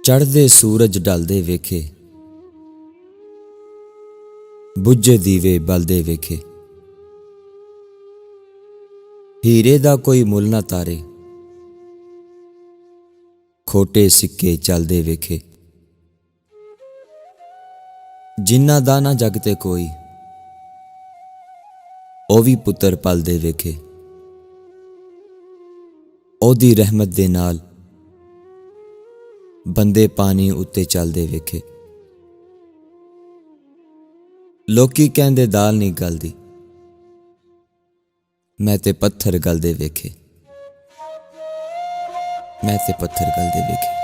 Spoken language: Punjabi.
ਚੜ੍ਹਦੇ ਸੂਰਜ ਢਲਦੇ ਵੇਖੇ, ਬੁੱਝੇ ਦੀਵੇ ਬਲਦੇ ਵੇਖੇ। ਹੀਰੇ ਦਾ ਕੋਈ ਮੁੱਲ ਨਾ ਤਾਰੇ, ਖੋਟੇ ਸਿੱਕੇ ਚੱਲਦੇ ਵੇਖੇ। ਜਿਨ੍ਹਾਂ ਦਾ ਨਾ ਜਗ ਤੇ ਕੋਈ, ਉਹ ਵੀ ਪੁੱਤਰ ਪਲਦੇ ਵੇਖੇ। ਉਹਦੀ ਰਹਿਮਤ ਦੇ ਨਾਲ ਬੰਦੇ ਪਾਣੀ ਉੱਤੇ ਚੱਲਦੇ ਵੇਖੇ। ਲੋਕੀ ਕਹਿੰਦੇ ਦਾਲ ਨਹੀਂ ਗਲਦੀ, ਮੈਂ ਤੇ ਪੱਥਰ ਗਲਦੇ ਵੇਖੇ। ਮੈਂ ਤੇ ਪੱਥਰ ਗਲਦੇ ਵੇਖੇ।